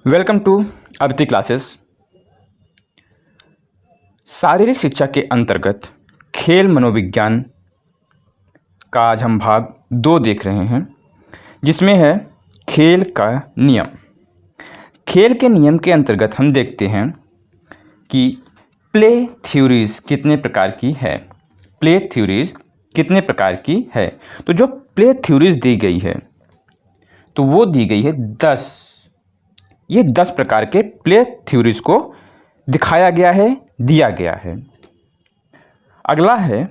Welcome to Aditi classes. शारीरिक शिक्षा के अंतर्गत खेल मनोविज्ञान का आज हम भाग 2 देख रहे हैं, जिसमें है खेल का नियम। खेल के नियम के अंतर्गत हम देखते हैं कि प्ले थ्योरीज कितने प्रकार की है। प्ले थ्योरीज कितने प्रकार की है, तो जो प्ले थ्योरीज दी गई है तो वो दी गई है 10। ये 10 प्रकार के प्ले थ्योरीज को दिखाया गया है, दिया गया है। अगला है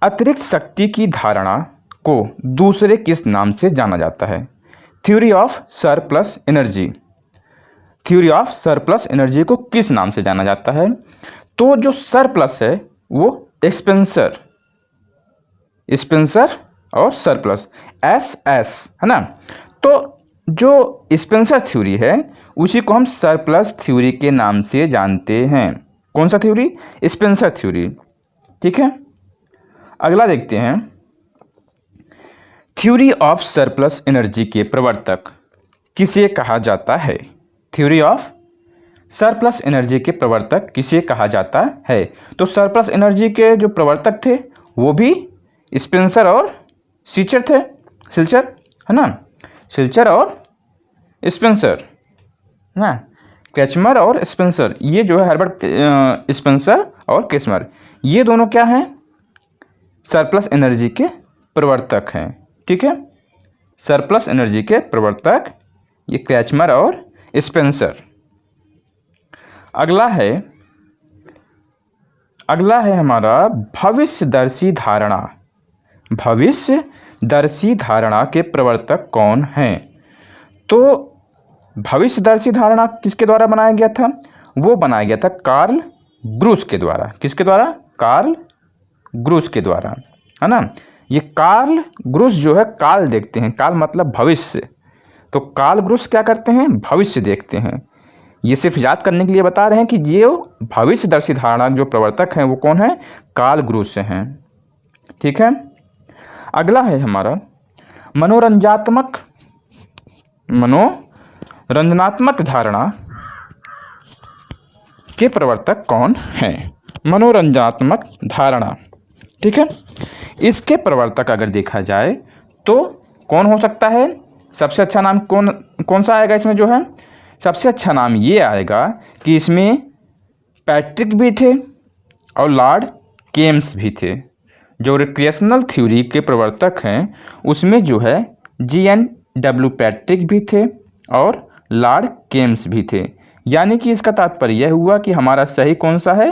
अतिरिक्त शक्ति की धारणा को दूसरे किस नाम से जाना जाता है। Theory of surplus energy. Theory of surplus energy को किस नाम से जाना जाता है, तो जो सरप्लस है वो स्पेंसर और सरप्लस एस है ना। तो जो स्पेंसर थ्योरी है उसी को हम सरप्लस थ्योरी के नाम से जानते हैं। कौन सा थ्योरी? Spencer theory. ठीक है, अगला देखते हैं। थ्योरी ऑफ सरप्लस एनर्जी के प्रवर्तक किसे कहा जाता है? थ्योरी ऑफ सरप्लस एनर्जी के प्रवर्तक किसे कहा जाता है? तो सरप्लस एनर्जी के जो प्रवर्तक थे वो भी स्पेंसर और सिल्चर थे। सिल्चर है ना, सिल्चर और स्पेंसर ना, कैचमर और स्पेंसर, ये जो है हर्बर्ट स्पेंसर और कैचमर, ये दोनों क्या हैं? सरप्लस एनर्जी के प्रवर्तक हैं। ठीक है, सरप्लस एनर्जी के प्रवर्तक ये कैचमर और स्पेंसर। अगला है हमारा भविष्यदर्शी धारणा। भविष्यदर्शी धारणा के प्रवर्तक कौन हैं? तो भविष्यदर्शी धारणा किसके द्वारा बनाया गया था? वो बनाया गया था कार्ल ग्रूस के द्वारा। किसके द्वारा? कार्ल ग्रूस के द्वारा, है ना। ये कार्ल ग्रूस जो है, काल देखते हैं, काल मतलब भविष्य, तो कार्ल ग्रूस क्या करते हैं? भविष्य देखते हैं। ये सिर्फ याद करने के लिए बता रहे हैं कि ये भविष्यदर्शी धारणा जो प्रवर्तक हैं वो कौन है? कार्ल ग्रूस हैं। ठीक है, अगला है हमारा मनोरंजनात्मक धारणा के प्रवर्तक कौन है? मनोरंजनात्मक धारणा। ठीक है, इसके प्रवर्तक अगर देखा जाए तो कौन हो सकता है? सबसे अच्छा नाम कौन सा आएगा इसमें? जो है सबसे अच्छा नाम ये आएगा कि इसमें पैट्रिक भी थे और लॉर्ड केम्स भी थे। जो रिक्रिएशनल थ्योरी के प्रवर्तक हैं उसमें जो है G.N.W. पैट्रिक भी थे और लॉर्ड केम्स भी थे। यानी कि इसका तात्पर्य यह हुआ कि हमारा सही कौन सा है?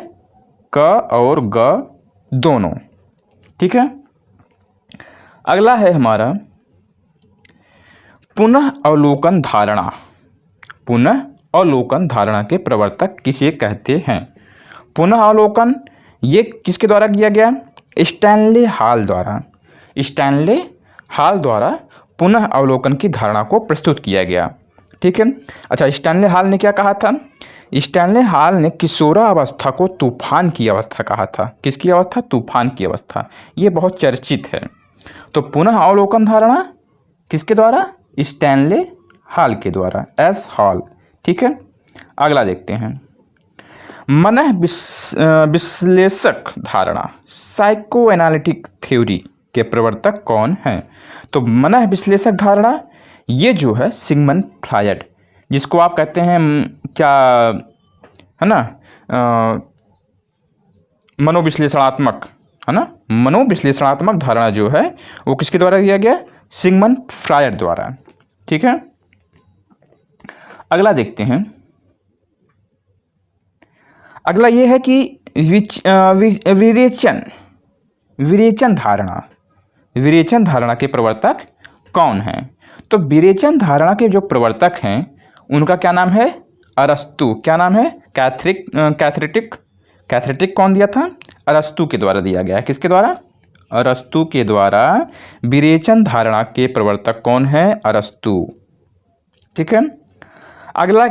क और ग दोनों। ठीक है, अगला है हमारा पुनः अवलोकन धारणा। पुनः अवलोकन धारणा के प्रवर्तक किसे कहते हैं? पुनः अवलोकन ये किसके द्वारा किया गया? स्टैनले हॉल द्वारा। स्टैनले हॉल द्वारा पुनः अवलोकन की धारणा को प्रस्तुत किया गया। ठीक है, अच्छा, स्टैनले हॉल ने क्या कहा था? स्टैनले हॉल ने किशोरावस्था को तूफान की अवस्था कहा था। किसकी अवस्था? तूफान की अवस्था। ये बहुत चर्चित है। तो पुनः अवलोकन धारणा किसके द्वारा? स्टैनले हॉल के द्वारा, एस हॉल। ठीक है, अगला देखते हैं। मनः विश्लेषक धारणा, साइको एनालिटिक थ्योरी के प्रवर्तक कौन हैं? तो मनः विश्लेषक धारणा ये जो है सिगमंड फ्रायड, जिसको आप कहते हैं क्या, है ना, मनोविश्लेषणात्मक, है ना। मनोविश्लेषणात्मक धारणा जो है वो किसके द्वारा दिया गया? सिगमंड फ्रायड द्वारा। ठीक है, अगला देखते हैं। अगला ये है कि विरेचन धारणा के प्रवर्तक कौन हैं? तो विरेचन धारणा के जो प्रवर्तक हैं उनका क्या नाम है? अरस्तु। क्या नाम है? कैथरेटिक कौन दिया था? अरस्तु के द्वारा दिया गया है। किसके द्वारा? अरस्तु के द्वारा विरेचन धारणा के प्रवर्तक कौन है? अरस्तु। ठीक है, अगला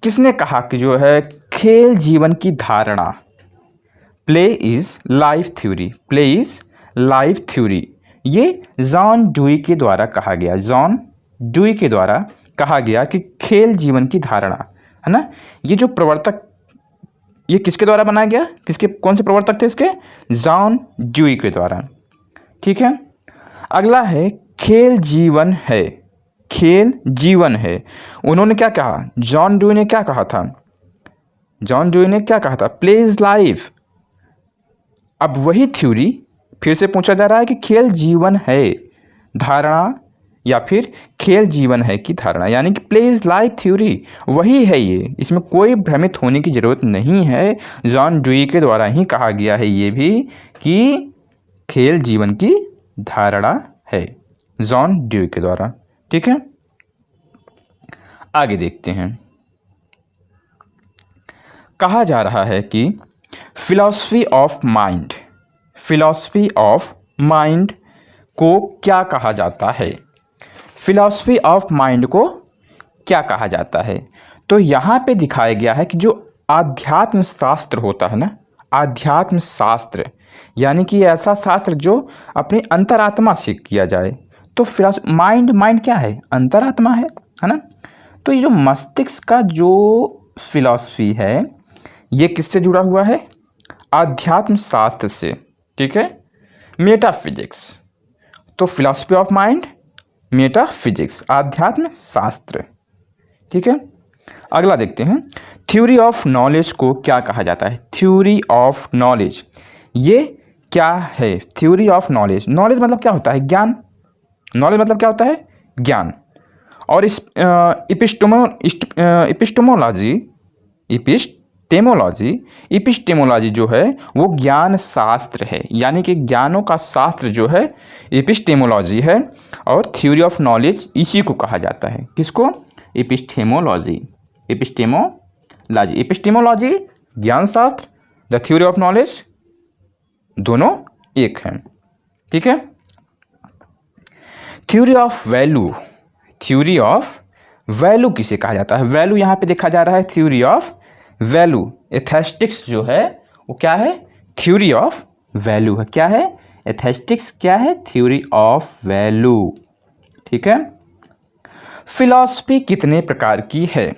किसने कहा कि जो है खेल जीवन की धारणा, play is life theory. Play is life theory ये जॉन ड्यूई के द्वारा कहा गया। जॉन ड्यूई के द्वारा कहा गया कि खेल जीवन की धारणा, है ना, ये जो प्रवर्तक, ये किसके द्वारा बनाया गया, किसके, कौन से प्रवर्तक थे इसके, जॉन ड्यूई के द्वारा। ठीक है, अगला है खेल जीवन है। खेल जीवन है, उन्होंने क्या कहा, जॉन ड्यूई ने क्या कहा था, जॉन ड्यूई ने क्या कहा था, प्ले इज लाइफ। अब वही थ्योरी फिर से पूछा जा रहा है कि खेल जीवन है धारणा या फिर खेल जीवन है की धारणा, यानी कि प्ले इज लाइफ थ्योरी वही है ये, इसमें कोई भ्रमित होने की ज़रूरत नहीं है। जॉन ड्यूई के द्वारा ही कहा गया है ये भी कि खेल जीवन की धारणा है, जॉन ड्यूई के द्वारा। ठीक है, आगे देखते हैं। कहा जा रहा है कि philosophy of mind, philosophy of mind को क्या कहा जाता है, फिलॉसफी ऑफ माइंड को क्या कहा जाता है। तो यहाँ पे दिखाया गया है कि जो आध्यात्म शास्त्र होता है ना, आध्यात्म शास्त्र यानी कि ऐसा शास्त्र जो अपनी अंतरात्मा से किया जाए। तो फिलॉसफी माइंड, माइंड क्या है, अंतरात्मा है ना। तो ये जो मस्तिष्क का जो फिलॉसफी है ये किससे जुड़ा हुआ है, आध्यात्म शास्त्र से। ठीक है, मेटाफिजिक्स। तो फिलॉसफी ऑफ माइंड, मेटाफिजिक्स, आध्यात्म शास्त्र। ठीक है, अगला देखते हैं। थ्योरी ऑफ नॉलेज को क्या कहा जाता है, थ्योरी ऑफ नॉलेज ये क्या है, थ्योरी ऑफ नॉलेज, नॉलेज मतलब क्या होता है, ज्ञान, नॉलेज मतलब क्या होता है, ज्ञान। और इस इपिस्टेमोलॉजी जो है वो ज्ञान शास्त्र है, यानी कि ज्ञानों का शास्त्र जो है इपिस्टेमोलॉजी है। और थ्योरी ऑफ नॉलेज इसी को कहा जाता है, किसको, इपिस्टेमोलॉजी, इपिस्टेमोलॉजी ज्ञान शास्त्र, द थ्योरी ऑफ नॉलेज दोनों एक हैं। ठीक है, theory of value, theory of value किसे कहा जाता है, वैल्यू यहाँ पे देखा जा रहा है, थ्योरी ऑफ वैल्यू, एस्थेटिक्स जो है वो क्या है, थ्योरी ऑफ वैल्यू है, क्या है, एस्थेटिक्स क्या है, थ्योरी ऑफ वैल्यू। ठीक है, फिलॉसफी कितने प्रकार की है,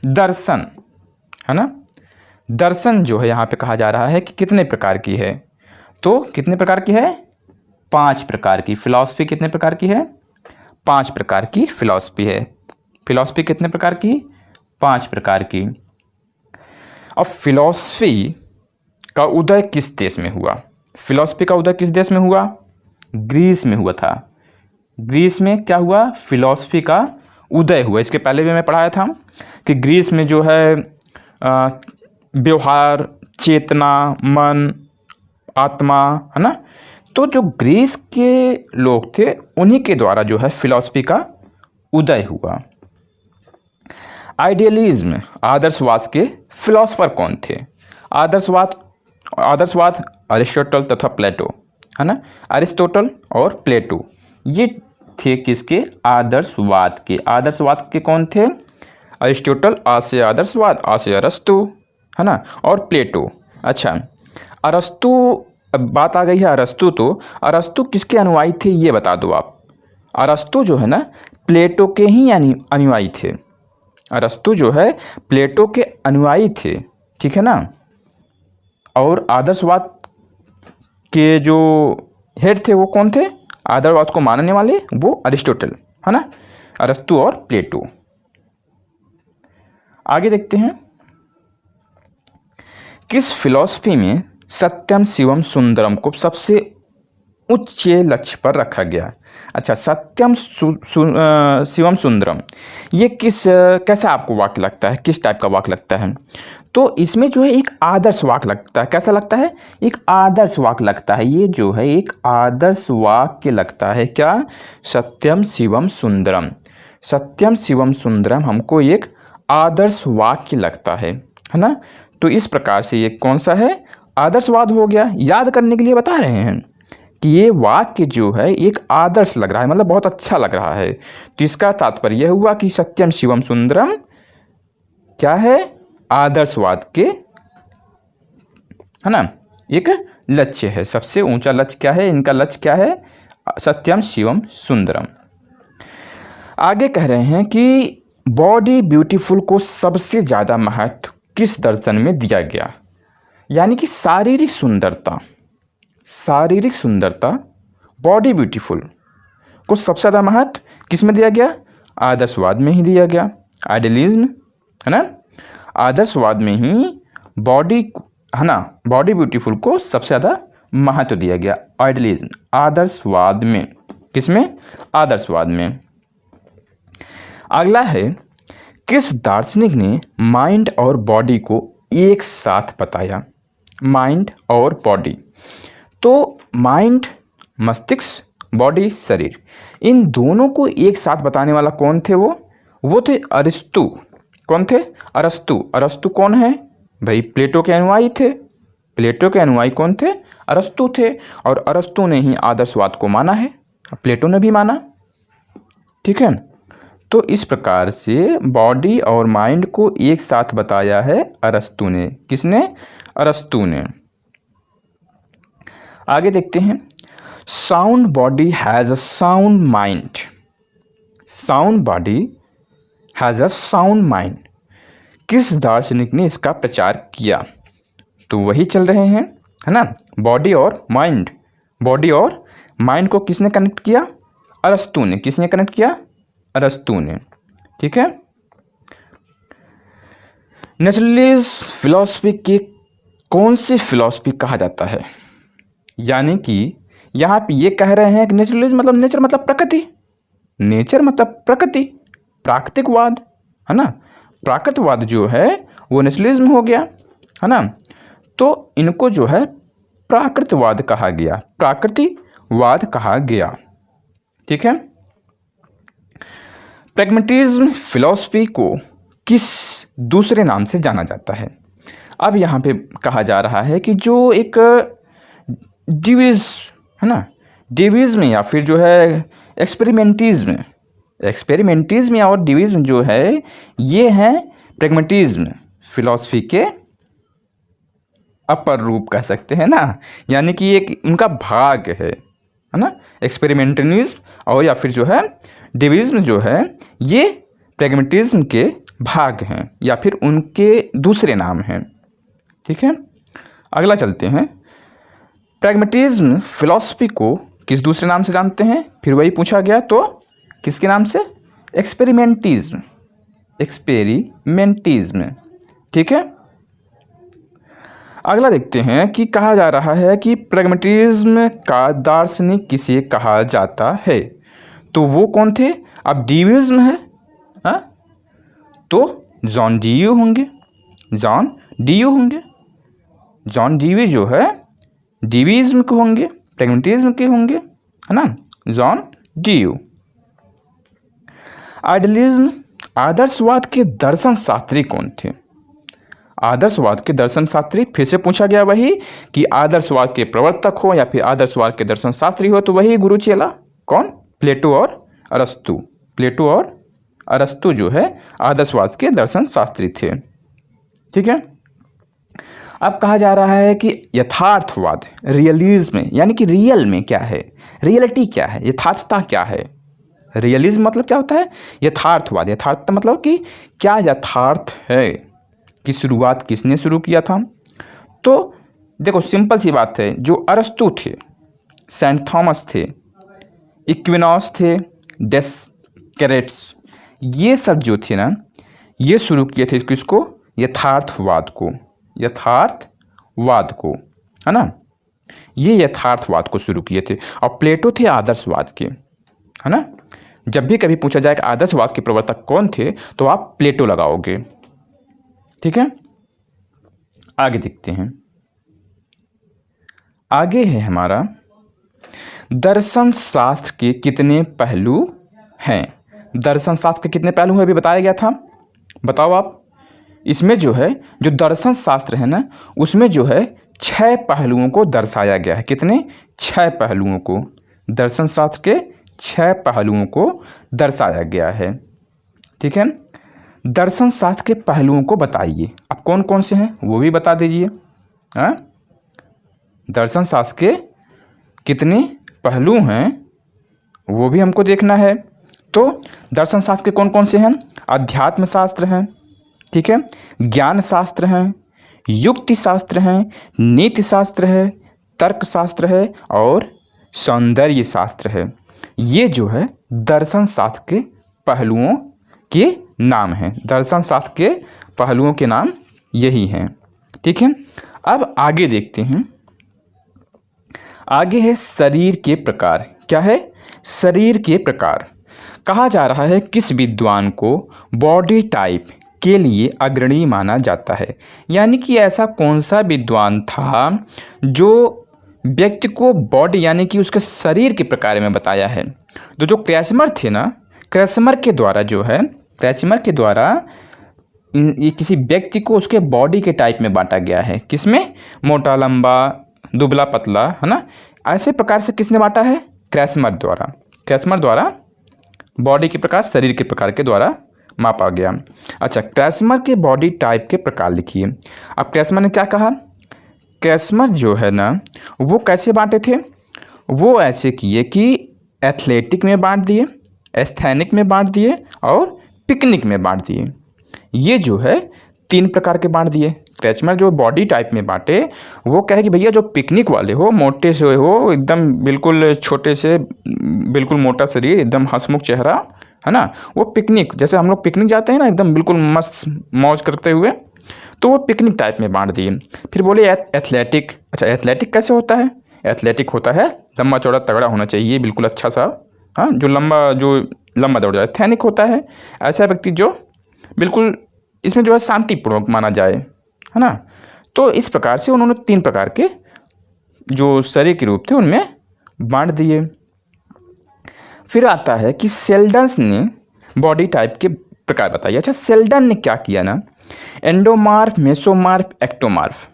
दर्शन, है ना, दर्शन जो है यहाँ पे कहा जा रहा है कि कितने प्रकार की है। तो कितने प्रकार की है, 5 प्रकार की। फिलॉसफी कितने प्रकार की है, 5 प्रकार की फिलॉसफी है। फिलॉसफी कितने प्रकार की, 5 प्रकार की। अब फिलॉसफी का उदय किस देश में हुआ, फिलॉसफी का उदय किस देश में हुआ, ग्रीस में हुआ था। ग्रीस में क्या हुआ, फिलॉसफी का उदय हुआ। इसके पहले भी मैं पढ़ाया था कि ग्रीस में जो है व्यवहार, चेतना, मन, आत्मा, है ना। तो जो ग्रीस के लोग थे उन्हीं के द्वारा जो है फिलॉसफी का उदय हुआ। आइडियलिज्म, आदर्शवाद के फिलॉसफर कौन थे, आदर्शवाद अरिस्टोटल तथा प्लेटो, है ना, अरिस्टोटल और प्लेटो ये थे किसके, आदर्शवाद के। आदर्शवाद के कौन थे, अरिस्टोटल, आशय आदर्शवाद, आशय अरस्तु, है ना, और प्लेटो। अच्छा, अरस्तु, अब बात आ गई है अरस्तु, तो अरस्तु किसके अनुयायी थे ये बता दो आप। अरस्तु जो है ना प्लेटो के ही अनुयायी थे, अरस्तु जो है प्लेटो के अनुयायी थे। ठीक है ना, और आदर्शवाद के जो हेड थे वो कौन थे, आदर्शवाद को मानने वाले वो अरिस्टोटल, है ना, अरस्तु और प्लेटो। आगे देखते हैं, किस फिलॉसफी में सत्यम शिवम सुंदरम को सबसे उच्च लक्ष्य पर रखा गया। अच्छा, सत्यम शिवम सुंदरम ये कैसा आपको वाक्य लगता है, किस टाइप का वाक्य लगता है। तो इसमें जो है एक आदर्श वाक्य लगता है, कैसा लगता है, एक आदर्श वाक्य लगता है। ये जो है एक आदर्श वाक्य लगता है, क्या, सत्यम शिवम सुंदरम, सत्यम शिवम सुंदरम हमको एक आदर्श वाक्य लगता है ना। तो इस प्रकार से ये कौन सा है, आदर्शवाद हो गया। याद करने के लिए बता रहे हैं कि ये वाक्य जो है एक आदर्श लग रहा है, मतलब बहुत अच्छा लग रहा है। तो इसका तात्पर्य यह हुआ कि सत्यम शिवम सुंदरम क्या है, आदर्शवाद के, है ना, एक लक्ष्य है। सबसे ऊंचा लक्ष्य क्या है, इनका लक्ष्य क्या है, सत्यम शिवम सुंदरम। आगे कह रहे हैं कि बॉडी ब्यूटीफुल को सबसे ज़्यादा महत्व किस दर्शन में दिया गया? यानी कि शारीरिक सुंदरता बॉडी ब्यूटीफुल को सबसे ज़्यादा महत्व किस में दिया गया? आदर्शवाद में ही दिया गया। आइडियलिज्म है ना, आदर्शवाद में ही बॉडी है ना, बॉडी ब्यूटीफुल को सबसे ज़्यादा महत्व दिया गया। आइडियलिज्म आदर्शवाद में, किसमें? आदर्शवाद में। अगला है, किस दार्शनिक ने माइंड और बॉडी को एक साथ बताया? माइंड और बॉडी, तो माइंड मस्तिष्क, बॉडी शरीर, इन दोनों को एक साथ बताने वाला कौन थे? वो थे अरिस्तु। कौन थे? अरस्तु। अरस्तु कौन है भाई? प्लेटो के अनुयायी थे। प्लेटो के अनुयायी कौन थे? अरस्तु थे। और अरस्तु ने ही आदर्शवाद को माना है, प्लेटो ने भी माना। ठीक है, तो इस प्रकार से बॉडी और माइंड को एक साथ बताया है अरस्तु ने। किसने? अरस्तु ने। आगे देखते हैं, sound body has a sound mind. Sound body has a sound mind, किस दार्शनिक ने इसका प्रचार किया? तो वही चल रहे हैं, है ना, बॉडी और माइंड। बॉडी और माइंड को किसने कनेक्ट किया? अरस्तु ने। किसने कनेक्ट किया? अरस्तु ने। ठीक है, नेचुरलिस्ट फिलॉसफी के कौन सी फिलॉसफी कहा जाता है? यानी कि यहाँ पे ये कह रहे हैं कि नेचुरलिज्म मतलब नेचर मतलब प्रकृति, नेचर मतलब प्रकृति, प्राकृतिकवाद, है ना, प्राकृतवाद जो है वो नेचुरलिज्म हो गया, है ना। तो इनको जो है प्राकृतवाद कहा गया, प्राकृतिकवाद कहा गया। ठीक है, प्रैग्मेटिज्म फिलॉसफी को किस दूसरे नाम से जाना जाता है? अब यहाँ पे कहा जा रहा है कि जो एक डिविज है ना, डिविज्म या फिर जो है एक्सपेरिमेंटिज्म और डिविज्म जो है ये हैं प्रैग्मेटिज्म फिलॉसफी के अपर रूप कह सकते हैं ना, यानी कि एक उनका भाग है ना। एक्सपेरिमेंटलिज्म और या फिर जो है डिविज्म जो है ये प्रैग्मेटिज्म के भाग हैं या फिर उनके दूसरे नाम हैं। ठीक है, अगला चलते हैं, प्रैग्मेटिज्म फिलॉसफी को किस दूसरे नाम से जानते हैं? फिर वही पूछा गया, तो किसके नाम से? एक्सपेरिमेंटिज्म। ठीक है, अगला देखते हैं कि कहा जा रहा है कि प्रैग्मेटिज्म का दार्शनिक किसे कहा जाता है? तो वो कौन थे? अब डिविज्म है तो जॉन डीयू होंगे। जॉन डीवी जो है डिविज्म के होंगे, प्रैग्मेटिज्म के होंगे, है ना, जॉन डीयू। आइडियलिज्म आदर्शवाद के दर्शन शास्त्री कौन थे? आदर्शवाद के दर्शन शास्त्री, फिर से पूछा गया वही कि आदर्शवाद के प्रवर्तक हो या फिर आदर्शवाद के दर्शन शास्त्री हो, तो वही गुरु चेला। कौन? प्लेटो और अरस्तु जो है आदर्शवाद के दर्शन शास्त्री थे। ठीक है, अब कहा जा रहा है कि यथार्थवाद, रियलिज्म, यानी कि रियल में क्या है, रियलिटी क्या है, यथार्थता क्या है? रियलिज्म मतलब क्या होता है? यथार्थवाद। यथार्थ मतलब कि क्या यथार्थ है, की शुरुआत किसने शुरू किया था? तो देखो सिंपल सी बात है, जो अरस्तु थे, सेंट थॉमस थे, इक्विनॉस थे, डेस्करेट्स, ये सब जो थे ना, ये शुरू किए थे किसको? यथार्थवाद को, है ना, ये यथार्थवाद को शुरू किए थे। और प्लेटो थे आदर्शवाद के, है ना। जब भी कभी पूछा जाए कि आदर्शवाद के प्रवर्तक कौन थे, तो आप प्लेटो लगाओगे। ठीक है, आगे देखते हैं, आगे है हमारा दर्शन शास्त्र के कितने पहलू हैं? दर्शन शास्त्र के कितने पहलू हैं अभी बताया गया था, बताओ आप। इसमें जो है जो दर्शन शास्त्र है ना, उसमें जो है 6 पहलुओं को दर्शाया गया है। कितने? 6 पहलुओं को, दर्शन शास्त्र के 6 पहलुओं को दर्शाया गया है। ठीक है, दर्शन शास्त्र के पहलुओं को बताइए, अब कौन कौन से हैं वो भी बता दीजिए। दर्शन शास्त्र के कितने पहलू हैं वो भी हमको देखना है। तो दर्शन शास्त्र के कौन कौन से हैं? अध्यात्म शास्त्र हैं, ठीक है, ज्ञान शास्त्र हैं, युक्ति शास्त्र हैं, नीति शास्त्र है, तर्क शास्त्र है और सौंदर्य शास्त्र है। ये जो है दर्शन शास्त्र के पहलुओं के नाम हैं। दर्शन शास्त्र के पहलुओं के नाम यही हैं, ठीक है। अब आगे देखते हैं। आगे है शरीर के प्रकार। क्या है? शरीर के प्रकार। कहा जा रहा है किस विद्वान को बॉडी टाइप के लिए अग्रणी माना जाता है, यानी कि ऐसा कौन सा विद्वान था जो व्यक्ति को बॉडी यानी कि उसके शरीर के प्रकार में बताया है। तो जो क्रैस्मर थे ना, क्रैस्मर के द्वारा जो है, क्रैस्मर के द्वारा ये किसी व्यक्ति को उसके बॉडी के टाइप में बांटा गया है। किसमें? मोटा, लंबा, दुबला, पतला, है ना। ऐसे प्रकार से किसने बांटा है? क्रैस्मर द्वारा। क्रैस्मर द्वारा बॉडी के प्रकार शरीर के प्रकार के द्वारा मापा गया। अच्छा, क्रैस्मर के बॉडी टाइप के प्रकार लिखिए। अब क्रैस्मर ने क्या कहा? क्रैस्मर जो है ना, वो कैसे बांटे थे? वो ऐसे किए कि एथलेटिक में बांट दिए, एस्थेनिक में बांट दिए और पिकनिक में बांट दिए। ये जो है 3 प्रकार के बांट दिए। क्रैस्मर जो बॉडी टाइप में बांटे, वो कहे कि भैया जो पिकनिक वाले हो, मोटे से हो, एकदम बिल्कुल छोटे से बिल्कुल मोटा शरीर, एकदम हंसमुख चेहरा, है ना, वो पिकनिक, जैसे हम लोग पिकनिक जाते हैं ना एकदम बिल्कुल मस्त मौज करते हुए, तो वो पिकनिक टाइप में बांट दिए। फिर बोले एथलेटिक। अच्छा, एथलेटिक कैसे होता है? एथलेटिक होता है लंबा चौड़ा तगड़ा होना चाहिए, बिल्कुल अच्छा सा, हाँ, जो लंबा दौड़ जाए। एथेनिक होता है ऐसा व्यक्ति जो बिल्कुल इसमें जो है शांतिपूर्वक माना जाए, है ना। तो इस प्रकार से उन्होंने 3 प्रकार के जो शरीर के रूप थे उनमें बांट दिए। फिर आता है कि सेल्डन ने बॉडी टाइप के प्रकार बताइए। अच्छा, सेल्डन ने क्या किया ना, एंडोमार्फ, मेसोमार्फ, एक्टोमार्फ,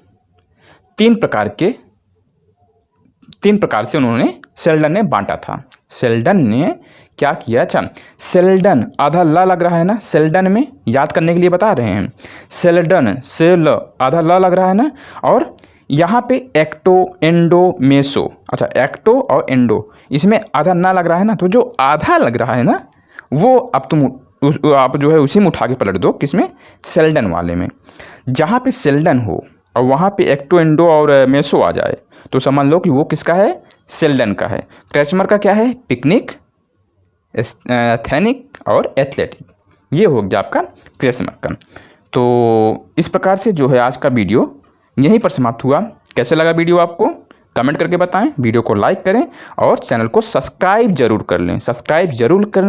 3 प्रकार से उन्होंने सेल्डन ने बांटा था। सेल्डन ने क्या किया? अच्छा, सेल्डन आधा ल लग रहा है ना, सेल्डन में याद करने के लिए बता रहे हैं। सेल्डन से ल आधा ल लग रहा है ना, और यहाँ पे एक्टो, एंडो, मेसो। अच्छा, एक्टो और एंडो इसमें आधा ना लग रहा है ना, तो जो आधा लग रहा है ना वो अब आप जो है उसी में उठा के पलट दो। किसमें? सेल्डन वाले में। जहाँ पे सेल्डन हो और वहाँ पे एक्टो, एंडो और मेसो आ जाए तो समझ लो कि वो किसका है? सेल्डन का है। क्रैस्मर का क्या है? पिकनिक, एथेनिक और एथलेटिक। ये हो गया आपका क्रैस्मर का। तो इस प्रकार से जो है आज का वीडियो यहीं पर समाप्त हुआ। कैसे लगा वीडियो आपको? कमेंट करके बताएं। वीडियो को लाइक करें और चैनल को सब्सक्राइब जरूर कर लें। सब्सक्राइब जरूर करें